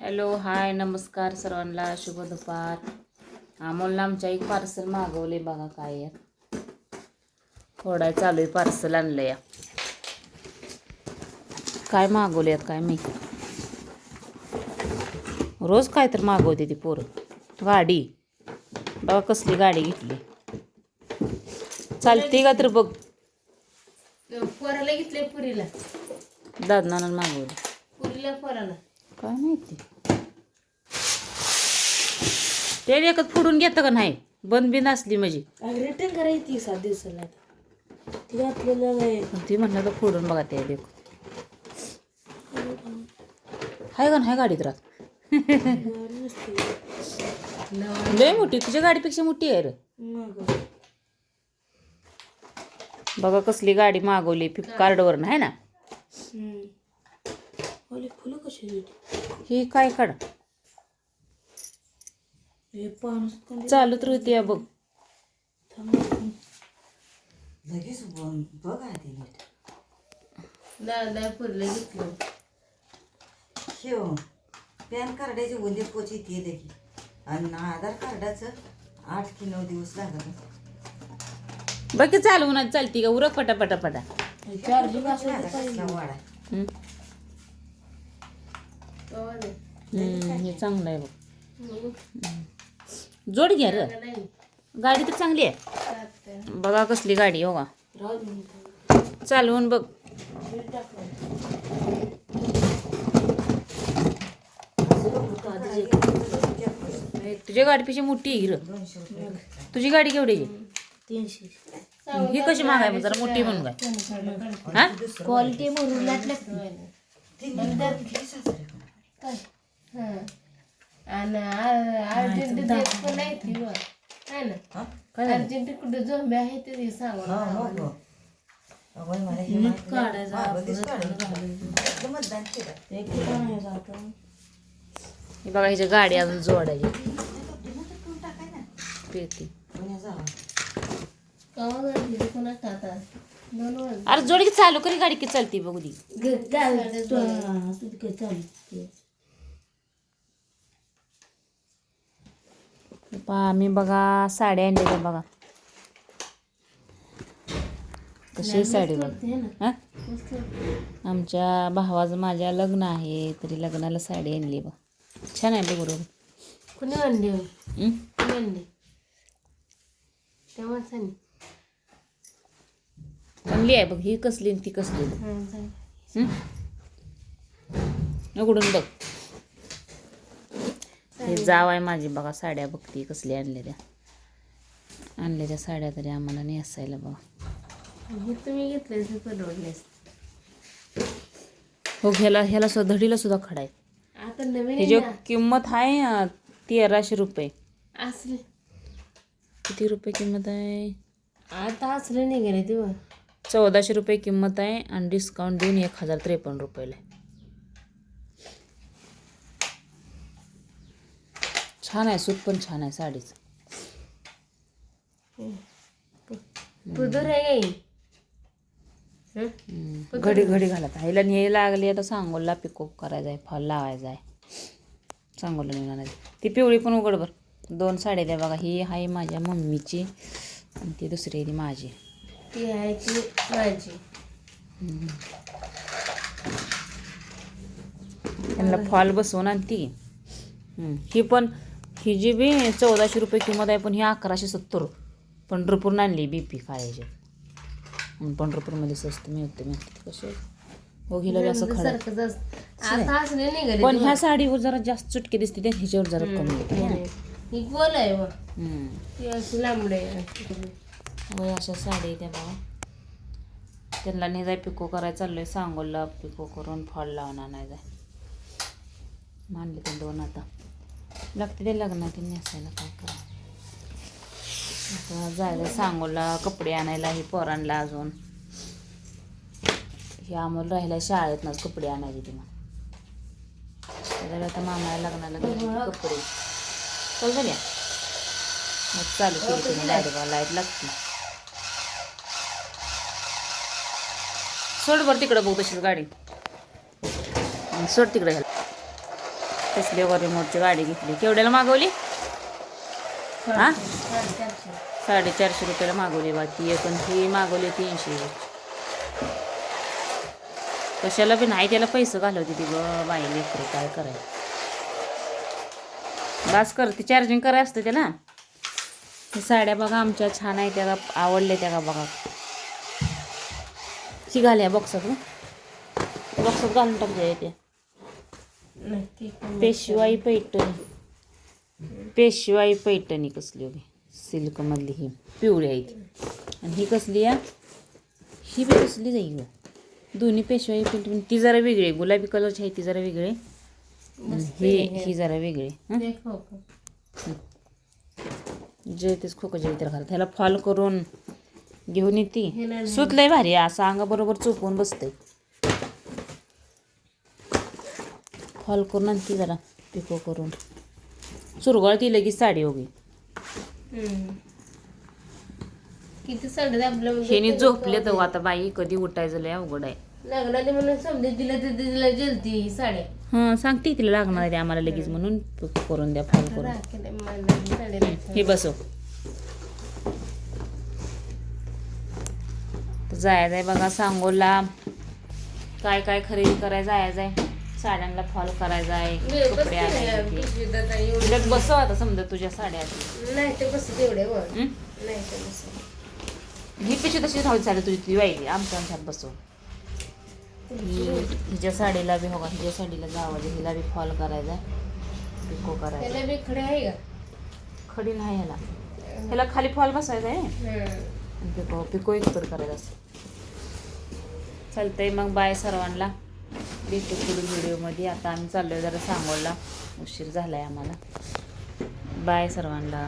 Hello hi नमस्कार सर्वांना शुभ दुपार. अमोलनं आमच्या एक पार्सल मागवले बघा काय आहे. फोडाय चालू आहे पार्सल आणलं या. काय मागवले काय मी रोज काय तर मागवते ती पोरं. गाडी बघा कसली गाडी घेतली. चालते का तर बघ. पोराला घेतले पुरीला दादनानं मागवली पुरीला पोराला काय माहिती. ते एकच फोडून घेतं का नाही बंद बिन असली म्हणजे रिटर्न करायची 7 दिवसाला ती आपल्याला नाही ती म्हणलं तर फोडून बघा ते देखो हाय का नाही गाडीत राहत. लय मोठी तुझ्या गाडीपेक्षा मोठी आहे रे. बघा कसली गाडी मागवली फ्लिपकार्टवर आहे ना. फुलं कशी ही काय काढ हे पाणी चालत राहते या बघ. लगेच बघ आधी नीट. दादा पुरीला घेतलं शेव पॅन कार्डाची उद्या पोची ती लगी आणि आधार कार्डाचं 8 की 9 दिवस लागत. बघ की चालवून चालती का उरक पटा पटा पटा. चार्जिंग वाडा हे चांगलं आहे बघ. जोड घ्या र गाडी तर चांगली आहे. बघा कसली गाडी हो का चालवून बघ. तुझ्या गाडीपेक्षा मोठी आहे हिर. तुझी गाडी केवढी आहे 300 ही कशी मागाय मग जरा मोठी म्हणून काय हा क्वालिटी म्हणून लागते आणि अर्जंट देत पण नाही ती आहे ना. अर्जंट कुठे झोंबे आहे ते सांगा हे बघा ह्याच्या गाडी अजून जोडायची पेटी. अरे जोड की चालू करी गाडी की चालती बघू दी. मी बघा साड्या आणलेल्या बघा कशी साडी बघ. हा आमच्या भावाचं माझ्या लग्न आहे तरी लग्नाला साडी आणली बघ. छान आहे बघ बरोबर. कुणी आणली कुणी आणली तेव्हा चांगली आहे बघ. ही कसली ती कसली उघडून बघ. हे जाव आहे माझी बघा साड्या बघती कसली आणलेल्या साड्या तरी आम्हाला नेसायला बघा. हे तुम्ही घेतले परवडले हो ह्याला सुद्धा धडीला सुद्धा खडा आहे. आता नवीन ह्याची किंमत आहे 1300 रुपये. असले किती रुपये किंमत आहे आता असले नाही गेले तेव्हा 1400 रुपये किंमत आहे आणि डिस्काउंट देऊन 1053 रुपयाला. छान आहे सूत पण छान आहे साडीचं. पुदर आहे घडी घडी घालत ह्याला न्याय लागली आता सांगोला पिको करायचं आहे फॉल लावायचा आहे. सांगोला नेणार ती पिवळी पण उघड बर. 2 साड्या द्या बघा. ही आहे माझ्या मम्मीची आणि ती दुसरी आहे माझी. ती आहे ती माझी. त्यांना फॉल बसवून आणि ती ही पण ही जी बी 1400 रुपये किंमत आहे पण ही 1170 पंढरपूरनं आणली BP काळ्याची. पंढरपूरमध्ये स्वस्त मिळते माहिती कसे हो घ्यायला असं खरं. पण ह्या साडीवर जरा जास्त चुटकी दिसते त्या ह्याच्यावर जरा कमी येते. ही गोल आहे ती अशी लांबडे वय अशा साडी त्या बाबा. त्यांना नाही जाय पिको करायला चाललोय सांगोला पिको करून फॉल लावून आणाय जाय मानले ते 2 आता लागते ते लग्नात नेसायला काय करा. आता जायला सांगोला कपडे आणायला ही पोरांना अजून हे आम्हाला राहिला शाळेतनंच कपडे आणायचे ती मग त्याला आता मामाला लग्नाला गेले कपडे चल झाल्या मग चालू केली तुम्ही लाईट लागते. सोड बरं तिकडं बघू तशीच गाडी सोड तिकडे. तसली रिमोटची गाडी घेतली. केवढ्याला मागवली? हा 450 रुपयाला मागवली बाकी एक आणि ती मागवली 300. कशाला बी नाही त्याला पैसे घालवते ती ग बाई लेकरं, काय करायचं. बास करते चार्जिंग करायला असतं त्याला. हे साड्या बघा आमच्या छान आहे, त्याला आवडले त्या का बघा. शी घाल्या बॉक्सात घालून टाकल्या येते. पेशवाई पैठणी कसली होती सिल्कमधली, ही पिवळी आहे ती. आणि ही कसली आहे, ही बी कसली जाईल. दोन्ही पेशवाई पैठणी. ती जरा वेगळी आहे, गुलाबी कलरची आहे ती जरा वेगळी. ही जरा वेगळी. जे तेच खोकं जे तर घालत ह्याला फॉल करून घेऊन येते. सूत लय भारी आहे, असं अंगा बरोबर चोपून बसते. फॉल करून आणते जरा पिको करून चुरगळती लगेच साडी होगी. किती साडे आपलं हेनी झोपले तर आता बाई कधी उठायचं लय अवघड आहे. लग्नाने म्हणून समजे तिला तिला जलती ही साड्या. हां सांगते तिला लागणार आहे आम्हाला लगेच म्हणून करून द्या फॉल करून. हे बसव. तर जायचं आहे बघा सांगोला. काय काय खरेदी करायचं जायचं आहे. साड्यांना फॉल करायचा आहे, कपडे आणायचे. बसव आता समजा तुझ्या साड्या नाही ते बस तेवढे नाही ते बस. ही पिशवी तशी राहू साडी तुझी ती वाईली आमच्या आमच्यात बसव. हिच्या साडीला बी हो का, हिच्या साडीला जावं हिला बी फॉल करायचा आहे, पिको करायचा. बी खडे आहे का? खडी नाही ह्याला, ह्याला खाली फॉल बसायचा आहे आणि पिको पिको एक तर करायचं असं. चालतंय मग बाय सर्वांना, भेटू पुढील व्हिडिओमध्ये. आता आम्ही चाललोय जरा सांगोला, उशीर झालाय आम्हाला. बाय सर्वांना.